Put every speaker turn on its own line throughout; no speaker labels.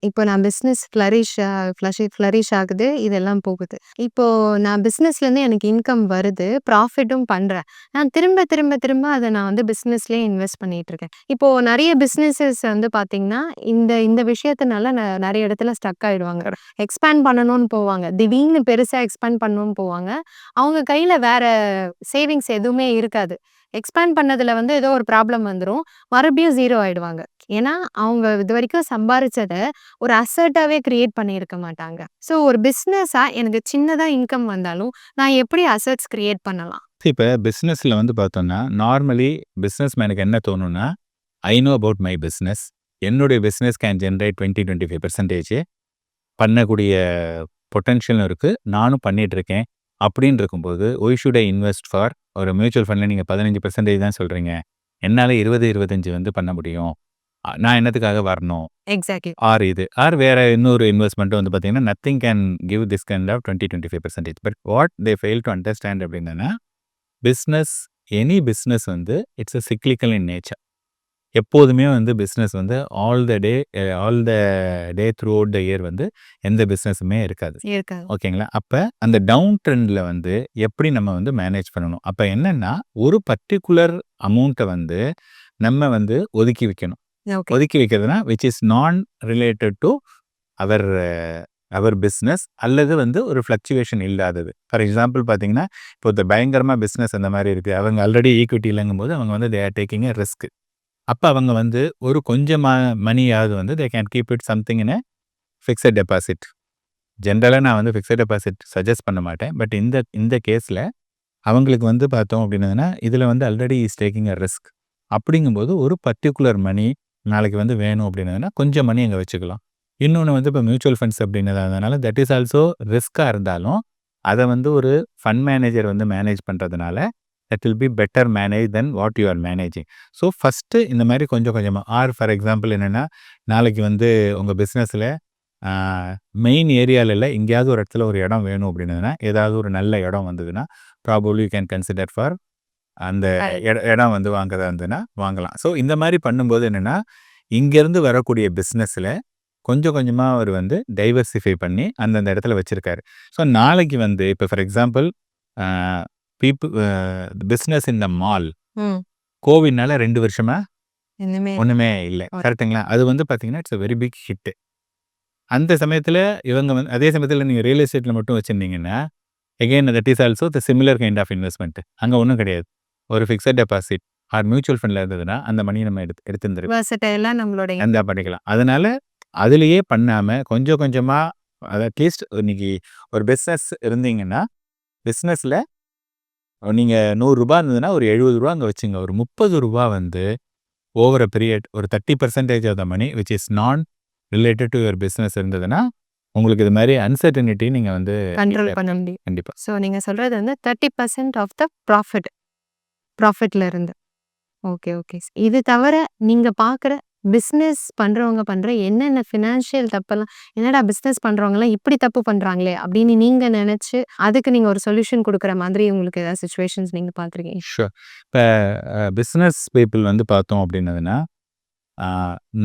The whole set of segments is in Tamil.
இப்போ நான் பிசினஸ் ஃப்ளரிஷ் ஆகுது. இதெல்லாம் போகுது. இப்போ நான் பிசினஸ்லேருந்து எனக்கு இன்கம் வருது. ப்ராஃபிட்டும் பண்றேன். நான் திரும்ப, திரும்ப, திரும்ப அத நான் வந்து பிசினஸ்லயே இன்வெஸ்ட் பண்ணிட்டுருக்கேன். இப்போ நெறைய பிசினஸஸ் வந்து பார்த்தீங்கன்னா, இந்த இந்த விஷயத்தினால நெறைய இடத்துல ஸ்டக் ஆயிடுவாங்க. எக்ஸ்பேண்ட் பண்ணணும்னு போவாங்க. திடீர்னு பெருசா எக்ஸ்பேண்ட் பண்ணணும்னு போவாங்க. அவங்க கையில வேற சேவிங்ஸ் எதுவுமே இருக்காது. எக்ஸ்பேண்ட் பண்ணதுல வந்து ஏதோ ஒரு ப்ராப்ளம் வந்துரும். மறுபடியும் 0 ஆயிடுவாங்க. ஏன்னா, அவங்க இதுவரைக்கும் சம்பாரிச்சத ஒரு அசெட்டாவே கிரியேட் பண்ணியிருக்க மாட்டாங்க. ஸோ ஒரு பிசினஸா எனக்கு சின்னதா இன்கம் வந்தாலும், நான் எப்படி அசெட்ஸ் கிரியேட் பண்ணலாம்?
இப்ப பிசினஸ்ல வந்து பார்த்தோம்னா, நார்மலி பிசினஸ் மேனுக்கு என்ன தோணும்னா, I know about my business. என்னுடைய பிசினஸ் கேன் ஜெனரேட் 25% பண்ணக்கூடிய பொட்டன்ஷியலும் இருக்கு. நானும் பண்ணிட்டு இருக்கேன். அப்படின்னு இருக்கும்போது, why should I invest for ஒரு மியூச்சுவல் ஃபண்ட்ல நீங்க 15% தான் சொல்றீங்க. என்னால 20, 25 வந்து பண்ண முடியும். நான் என்னத்துக்காக வரணும்?
எக்ஸாக்ட்லி.
ஆர் வேற இன்னொரு இன்வெஸ்ட்மென்ட் வந்து பார்த்தீங்கன்னா, nothing can give this kind of 20, 25%. But what they fail to understand அப்படின்னா, பிசினஸ் எனி பிசினஸ் வந்து it's a cyclical in nature. எப்போதுமே வந்து பிசினஸ் வந்து all the day throughout the year வந்து எந்த பிசினஸுமே இருக்காது.
இருக்காது.
ஓகேங்களா? அப்ப அந்த டவுன் ட்ரெண்ட்ல வந்து எப்படி நம்ம வந்து மேனேஜ் பண்ணணும்? அப்ப என்னன்னா, ஒரு பர்ட்டிகுலர் அமௌண்ட்ட வந்து நம்ம வந்து ஒதுக்கி வைக்கணும்.
ஓகே.
ஒதுக்கி வைக்கிறதுனா, which is non related two our our business அல்லது வந்து ஒரு ஃப்ளக்சுவேஷன் இல்லாதது. ஃபார் எக்ஸாம்பிள் பார்த்தீங்கன்னா, இப்போ பயங்கரமா பிசினஸ் அந்த மாரி இருக்கு. அவங்க ஆல்ரெடி ஈக்விட்டி இல்லங்கும்போது அவங்க வந்து they are taking a risk. அப்ப அவங்க வந்து ஒரு கொஞ்சம் மணியாவது வந்து they can keep it something in a fixed deposit. ஜென்ரலா நான் வந்து ஃபிக்ஸட் டெபாசிட் சஜெஸ்ட் பண்ண மாட்டேன். பட் இந்த இந்த கேஸ்ல அவங்களுக்கு வந்து பார்த்தோம் அப்படின்னதுன்னா, இதுல வந்து already is taking a risk. அப்படிங்கும்போது ஒரு பர்ட்டிகுலர் மணி நாளைக்கு வந்து வேணும் அப்படின்னதுன்னா, கொஞ்சம் மணி அங்க வச்சுக்கலாம். இன்னொன்னு வந்து இப்போ மியூச்சுவல் ஃபண்ட்ஸ் அப்படின்றதுனால தட் இஸ் ஆல்சோ ரிஸ்க்கா இருந்தாலும், அத வந்து ஒரு ஃபண்ட் மேனேஜர் வந்து மேனேஜ் பண்றதுனால, that will be better manage then what you are managing. So first இந்த மாரி கொஞ்சம் கொஞ்சமா ஃபார் எக்ஸாம்பிள் என்னன்னா, நாளைக்கு வந்து உங்க பிசினஸ்ல மெயின் ஏரியால இல்ல, எங்கேயாவது ஒரு இடத்துல ஒரு இடம் வேணும் அப்படின்னதுன்னா, ஏதாவது ஒரு நல்ல இடம் வந்ததுன்னா, probably you can consider for அந்த இடம் வந்து வாங்குறதா இருந்ததுன்னா வாங்கலாம். ஸோ இந்த மாரி பண்ணும்போது என்னன்னா, இங்கேருந்து வரக்கூடிய பிசினஸ்ல கொஞ்சம் கொஞ்சமா அவர் வந்து டைவர்சிஃபை பண்ணி அந்தந்த இடத்துல வச்சிருக்காரு. ஸோ நாளைக்கு வந்து இப்போ for example a business in the mall
ம்.
கோவிட்னால 2 வருஷமா
இன்னுமே
ஒண்ணுமே இல்ல. கரெக்ட்டுங்களா? அது வந்து பார்த்தீங்கன்னா, it's a very big hit. அந்த சமயத்துல இவங்க வந்து அதே சமயத்துல நீங்க ரியல் எஸ்டேட்ல மட்டும் வச்சிருந்தீங்கன்னா, again that is also the similar kind of investment. அங்க ஒண்ணும் கிடையாது. ஒரு ஃபிக்ஸட் டெபாசிட் மியூச்சுவல் ஃபண்ட்ல இருந்ததுன்னா, அந்த மணிய நம்ம எடுத்திருந்திருப்போம்.
வெர்சடைலா நம்மளுடைய
எந்தா பண்ணிக்கலாம். அதனால அதிலேயே பண்ணாம கொஞ்சம் கொஞ்சமா அட்லீஸ்ட் இன்னைக்கு ஒரு பிசினஸ் இருந்தீங்கன்னா, பிசினஸ்ல நீங்க ரூ. 100 இருந்ததுன்னா, ஒரு ரூ. 70 அங்க வச்சுங்க. ஒரு ரூ. 30 வந்து ஓவர் அ பீரியட் ஒரு 30% of the money which is non related to your business இருந்ததுன்னா, உங்களுக்கு இது மாரி அன்சர்டனிட்டி நீங்க வந்து
கண்ட்ரோல் பண்ண முடியும்.
கண்டிப்பா.
ஸோ நீங்க சொல்றது வந்து 30% ஆஃப் த ப்ராஃபிட்ல இருந்து. Okay, okay. இது தவிர நீங்க பார்க்குற பிசினஸ் பண்றவங்க பண்ற என்னென்ன ஃபினான்ஷியல் தப்பெல்லாம் என்னடா பிசினஸ் பண்றவங்கலாம் இப்படி தப்பு பண்றாங்களே! அப்படின்னு நீங்க நெனச்சு, அதுக்கு நீங்க ஒரு சொல்யூஷன் குடுக்குற மாதிரி உங்களுக்கு ஏதாவது சிச்சுவேஷன்ஸ் நீங்க பார்த்துருக்கீங்க?
ஷூர். இப்ப பிசினஸ் பீப்பிள் வந்து பார்த்தோம் அப்படின்னதுன்னா, அ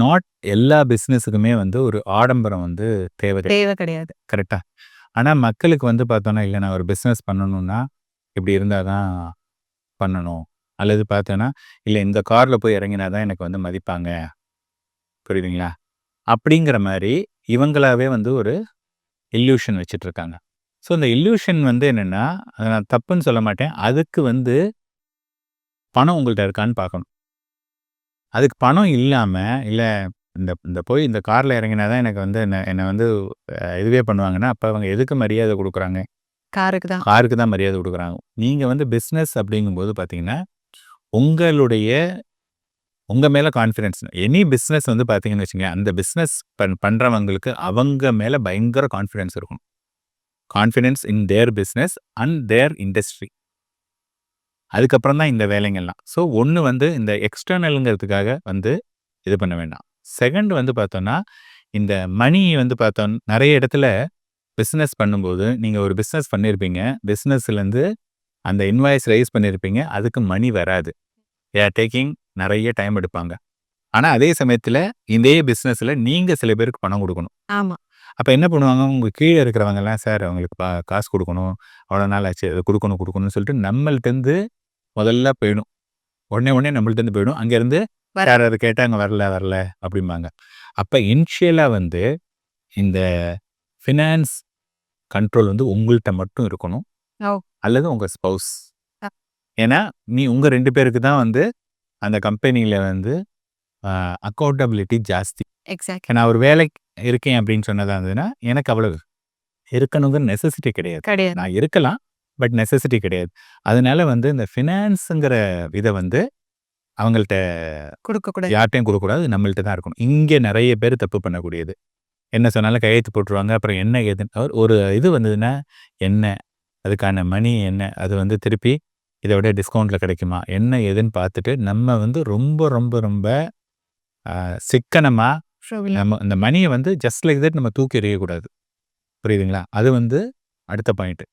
நாட் எல்லா பிசினஸுக்குமே வந்து ஒரு ஆடம்பரம் வந்து தேவை கிடையாது.
தேவை கிடையாது.
கரெக்ட்டா? ஆனா மக்களுக்கு வந்து பார்த்தோம்னா, இல்ல நான் ஒரு பிசினஸ் பண்ணணும்னா, இப்படி இருந்தா தான் பண்ணணும். அல்லது பார்த்தோன்னா, இல்ல இந்த கார்ல போய் இறங்கினா தான் எனக்கு வந்து மதிப்பாங்க. புரியுதுங்களா? அப்படிங்கிற மாரி இவங்களாவே வந்து ஒரு இல்யூஷன் வச்சுட்டு இருக்காங்க. ஸோ இந்த இல்யூஷன் வந்து என்னன்னா, அத நான் தப்புன்னு சொல்ல மாட்டேன். அதுக்கு வந்து பணம் உங்கள்ட்ட இருக்கான்னு பார்க்கணும். அதுக்கு பணம் இல்லாம, இல்ல இந்த இந்த போய் இந்த கார்ல இறங்கினா தான் எனக்கு வந்து என்ன வந்து இதுவே பண்ணுவாங்கன்னா, அப்ப அவங்க எதுக்கு மரியாதை குடுக்குறாங்க?
காருக்கு தான்.
காருக்கு தான் மரியாதை குடுக்குறாங்க. நீங்க வந்து பிசினஸ் அப்படிங்கும்போது பார்த்தீங்கன்னா, உங்களுடைய உங்க மேல கான்ஃபிடன்ஸ் எனி பிசினஸ் வந்து பார்த்தீங்கன்னு வச்சுக்கங்களேன், அந்த பிசினஸ் பண்றவங்களுக்கு அவங்க மேல பயங்கர கான்ஃபிடன்ஸ் இருக்கும். Confidence in their business and their industry. அதுக்கப்புறம் தான் இந்த வேலைங்கள்லாம். ஸோ ஒண்ணு வந்து இந்த எக்ஸ்டர்னல்ங்கிறதுக்காக வந்து இது பண்ண வேண்டாம். செகண்ட் வந்து பார்த்தோம்னா, இந்த மணி வந்து பார்த்தோம் நெறைய இடத்துல பிசினஸ் பண்ணும்போது, நீங்க ஒரு பிசினஸ் பண்ணியிருப்பீங்க. பிசினஸ்லேருந்து அந்த இன்வாய்ஸ் ரைஸ் பண்ணியிருப்பீங்க. அதுக்கு மணி வராது. தே ஆர் டேக்கிங் நெறைய டைம் எடுப்பாங்க. ஆனா அதே சமயத்துல இதே பிசினஸ்ல நீங்க சில பேருக்கு பணம் கொடுக்கணும்.
ஆமா.
அப்ப என்ன பண்ணுவாங்க, உங்க கீழ இருக்கிறவங்கலாம், "சார் அவங்களுக்கு காசு குடுக்கணும். அவ்வளோ நாள் ஆச்சு. அத குடுக்கணும்னு" சொல்லிட்டு நம்மள்ட்டருந்து முதல்ல போயிடும். உடனே நம்மள்ட்டருந்து போயிடும். அங்கேருந்து
வர
யாராவது கேட்டா, "அங்க வரல" அப்படிம்பாங்க. அப்ப இனிஷியலா வந்து இந்த ஃபினான்ஸ் கண்ட்ரோல் வந்து உங்கள்ட்ட மட்டும் இருக்கணும்.
ஓ!
அல்லது உங்க ஸ்பௌஸ்.
அ
ஏன்னா, உங்க 2 பேருக்கு தான் வந்து அந்த கம்பெனில வந்து அக்கவுண்டபிலிட்டி ஜாஸ்தி.
எக்ஸாக்ட்லி.
நான் ஒரு வேலைக்கு இருக்கேன் அப்படின்னு சொன்னதா இருந்ததுன்னா, எனக்கு அவ்வளவு இருக்கணுங்கிற நெசசிட்டி கிடையாது.
கிடையாது.
நான் இருக்கலாம். பட் நெசசிட்டி கிடையாது. அதனால வந்து இந்த ஃபினான்ஸ்ங்கிற இத வந்து அவங்கள்ட்ட
குடுக்கக்கூடாது.
யார்ட்டயும் குடுக்கக்கூடாது. நம்மள்ட்ட தான் இருக்கணும். இங்க நெறைய பேர் தப்பு பண்ணக்கூடியது. என்ன சொன்னாலும் கையெழுத்து போட்டுருவாங்க. அப்புறம் என்ன ஏதுன்னு ஒரு இது வந்ததுன்னா, என்ன? அதுக்கான மணி என்ன? அது வந்து திருப்பி இத விட டிஸ்கவுண்ட்ல கிடைக்குமா? என்ன ஏதுன்னு பார்த்துட்டு, நம்ம வந்து ரொம்ப சிக்கனமா நம்ம இந்த மணிய வந்து ஜஸ்ட் லைக் தட் நம்ம தூக்கி எறியக்கூடாது. புரியுதுங்களா? அது வந்து அடுத்த பாயிண்ட்.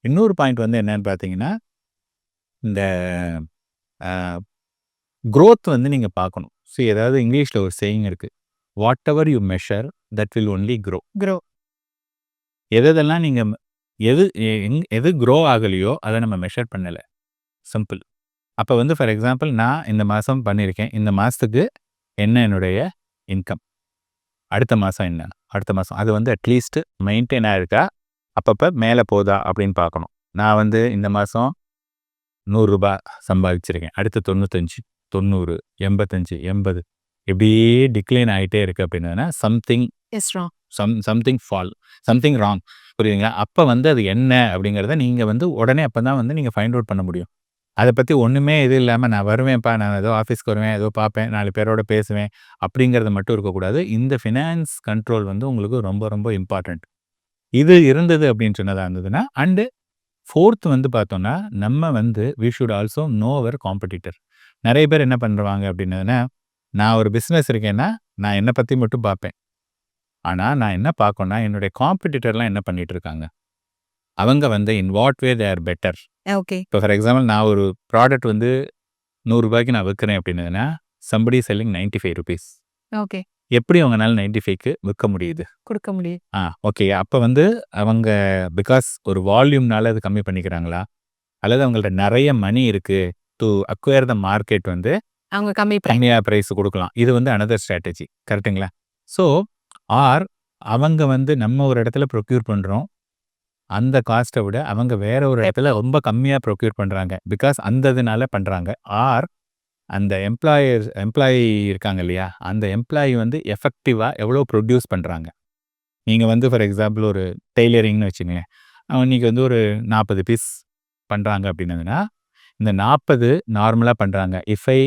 இன்னொரு பாயிண்ட் வந்து என்னன்னு பார்த்தீங்கன்னா, இந்த அ குரோத் வந்து நீங்க பார்க்கணும். ஏதாவது இங்கிலீஷ்ல ஒரு சேயிங் இருக்கு. What ever you measure that will only grow. எதெல்லாம் நீங்க எது க்ரோ ஆகலையோ அத நம்ம மெஷர் பண்ணல. சிம்பிள். அப்ப வந்து ஃபார் எக்ஸாம்பிள் நான் இந்த மாசம் பண்ணியிருக்கேன். இந்த மாசத்துக்கு என்ன என்னுடைய இன்கம்? அடுத்த மாசம் என்ன? அடுத்த மாசம் அது வந்து அட்லீஸ்ட் மெயின்டெயின் ஆயிருக்கா? அப்பப்ப மேல போதா அப்படின்னு பார்க்கணும். நான் வந்து இந்த மாசம் ரூ. 100 சம்பாதிச்சிருக்கேன். அடுத்து 95, 90, 85, 80 இப்படியே டிக்ளைன் ஆயிட்டே இருக்கு அப்படின்னா something
is wrong.
Something wrong. புரியுதுங்களா? அப்ப வந்து அது என்ன அப்படிங்கிறத நீங்க வந்து உடனே அப்பதான் வந்து நீங்க ஃபைண்ட் அவுட் பண்ண முடியும். அத பத்தி ஒண்ணுமே இது இல்லாம நான் வருவேன்ப்பா, நான் ஏதோ ஆஃபீஸ்க்கு வருவேன், ஏதோ பார்ப்பேன், 4 பேரோட பேசுவேன் அப்படிங்கிறது மட்டும் இருக்கக்கூடாது. இந்த ஃபினான்ஸ் கண்ட்ரோல் வந்து உங்களுக்கு ரொம்ப இம்பார்ட்டன்ட். இது இருந்தது அப்படின்னு சொன்னதா இருந்ததுன்னா, அண்ட் 4த் வந்து பார்த்தோம்னா, நம்ம வந்து we should also know our competitor. நெறைய பேர் என்ன பண்றாங்க அப்படின்னதுன்னா, நான் ஒரு பிசினஸ் இருக்கேன்னா, நான் என்ன பத்தி மட்டும் பார்ப்பேன். ஆனா நான் என்ன பார்க்கணும்னா, என்னுடைய காம்படிட்டர்லாம் என்ன பண்ணிட்டு இருக்காங்க? அவங்க வந்து in what way they are better.
Okay.
இப்போ ஃபார் எக்ஸாம்பிள் நான் ஒரு ப்ராடக்ட் வந்து ரூ. 100க்கு நான் விற்கிறேன் அப்படின்னதுன்னா, சம்படி செல்லிங் ₹95.
ஓகே.
எப்படி அவங்கனால 95க்கு விற்க முடியுது?
குடுக்க முடியும்.
ஓகே. அப்ப வந்து அவங்க பிகாஸ் ஒரு வால்யூம்னால அது கம்மி பண்ணிக்கிறாங்களா? அல்லது அவங்கள்ட்ட நெறைய மணி இருக்கு. டூ அக்வயர் த மார்க்கெட் வந்து
அவங்க கம்மி
கம்மியா பிரைஸ் குடுக்கலாம். இது வந்து அனதர் ஸ்ட்ராட்டஜி. கரெக்ட்டுங்களா? ஸோ ஆர் அவங்க வந்து நம்ம ஒரு இடத்துல ப்ரொக்யூர் பண்றோம். அந்த காஸ்ட்ட விட அவங்க வேற ஒரு இடத்துல ரொம்ப கம்மியா ப்ரொக்யூர் பண்றாங்க. பிகாஸ் அந்த இதுனால பண்றாங்க. ஆர் அந்த எம்ப்ளாயி இருக்காங்க இல்லையா? அந்த எம்ப்ளாயி வந்து எஃபெக்டிவா எவ்வளோ ப்ரொடியூஸ் பண்றாங்க. நீங்க வந்து ஃபார் எக்ஸாம்பிள் ஒரு டெய்லரிங்னு வச்சுக்கங்களேன். இன்னைக்கு வந்து ஒரு 40 பீஸ் பண்றாங்க அப்படின்னதுன்னா, இந்த 40 நார்மலா பண்றாங்க. If I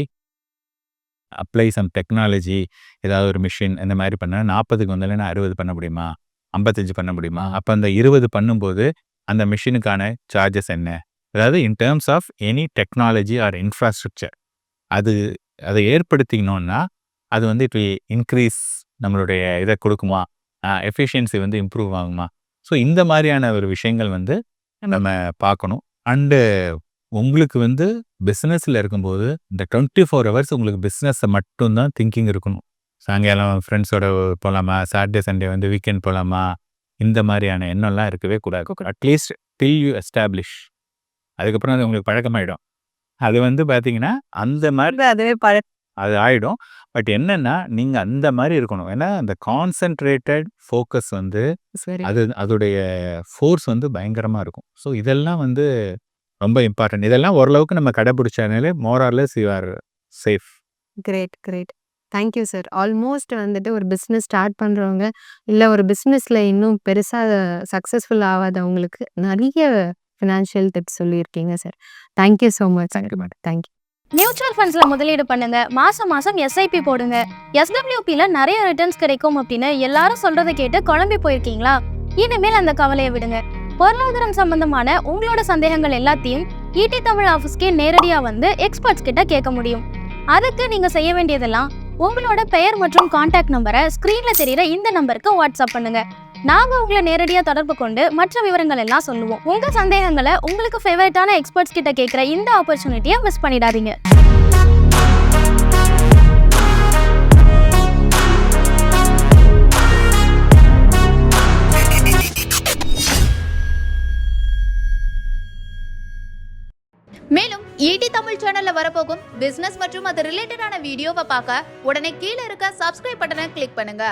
apply some technology ஏதாவது ஒரு மிஷின் இந்த மாதிரி பண்ணா 40க்கு வந்தாலும் 60 பண்ண முடியுமா? 55 பண்ண முடியுமா? அப்ப அந்த 20 பண்ணும்போது அந்த மிஷினுக்கான சார்ஜஸ் என்ன? அதாவது in terms of any technology or infrastructure அதை ஏற்படுத்திக்கணும்னா அது வந்து இட் வில் இன்க்ரீஸ் நம்மளுடைய இதை கொடுக்குமா? எஃபிஷியன்சி வந்து இம்ப்ரூவ் ஆகுமா? ஸோ இந்த மாதிரியான ஒரு விஷயங்கள் வந்து நம்ம பார்க்கணும். அண்டு உங்களுக்கு வந்து பிஸ்னஸில் இருக்கும்போது இந்த 24 ஹவர்ஸ் உங்களுக்கு பிஸ்னஸை மட்டும்தான் திங்கிங் இருக்கணும். சாயங்காலம் ஃப்ரெண்ட்ஸோட போகலாமா? சாட்டர்டே சண்டே வந்து வீக்கெண்ட் போகலாமா? இந்த மாதிரியான எண்ணம்லாம் இருக்கவே கூடாது. At least till you establish. அதுக்கப்புறம் அது உங்களுக்கு பழக்கமாயிடும். அது வந்து பார்த்தீங்கன்னா அந்த மாதிரி
அதுவே
அது ஆயிடும். பட் என்னன்னா நீங்க அந்த மாதிரி இருக்கணும். ஏன்னா அந்த கான்சென்ட்ரேட்டட் ஃபோக்கஸ் வந்து அதோடைய ஃபோர்ஸ் வந்து பயங்கரமா இருக்கும். ஸோ இதெல்லாம் வந்து ரொம்ப இம்பார்ட்டன்ட். இதெல்லாம் ஓரளவுக்கு நம்ம கடைபிடிச்சாலே more or less you are safe.
Great. Thank you sir. Almost வந்துட்டு ஒரு பிஸ்னஸ் ஸ்டார்ட் பண்றவங்க, இல்ல ஒரு பிஸ்னஸ்ல இன்னும் பெருசா சக்சஸ்ஃபுல் ஆகாதவங்களுக்கு நிறைய ஃபினான்ஷியல் டிப்ஸ் சொல்லியிருக்கீங்க sir. Thank you so much. Thank you.
Mutual ஃபண்ட்ஸ்ல முதலீடு பண்ணுங்க. மாசம் எஸ்ஐபி போடுங்க. எஸ்டபிள்யூபில நிறைய ரிட்டர்ன்ஸ் கிடைக்கும் அப்படின்னு எல்லாரும் சொல்றதை கேட்டு குழம்பி போயிருக்கீங்களா? இனிமேல் அந்த கவலையை விடுங்க. பொருளாதாரம் சம்பந்தமான உங்களோட சந்தேகங்கள் எல்லாத்தையும் ஈடி தமிழ் ஆஃபீஸ்க்கே நேரடியா வந்து எக்ஸ்பர்ட்ஸ் கிட்ட கேட்க முடியும். அதுக்கு நீங்க செய்ய வேண்டியதெல்லாம் உங்களோட பெயர் மற்றும் கான்டாக்ட் நம்பரை ஸ்கிரீன்ல தெரியுற இந்த நம்பருக்கு வாட்ஸ்அப் பண்ணுங்க. நாங்க உங்களை நேரடியா தொடர்பு கொண்டு மற்ற விவரங்கள் எல்லாம் சொல்லுவோம். உங்க சந்தேகங்களை உங்களுக்கு ஃபேவரட்டான எக்ஸ்பர்ட்ஸ் கிட்ட கேட்கிற இந்த ஆப்பர்ச்சுனிட்டியை மிஸ் பண்ணிடாதீங்க.
மேலும் ஈடி தமிழ் சேனல்ல வரப்போகும் பிசினஸ் மற்றும் அது ரிலேட்டடான வீடியோவை பார்க்க உடனே கீழே இருக்க சப்ஸ்கிரைப் பட்டனை கிளிக் பண்ணுங்க.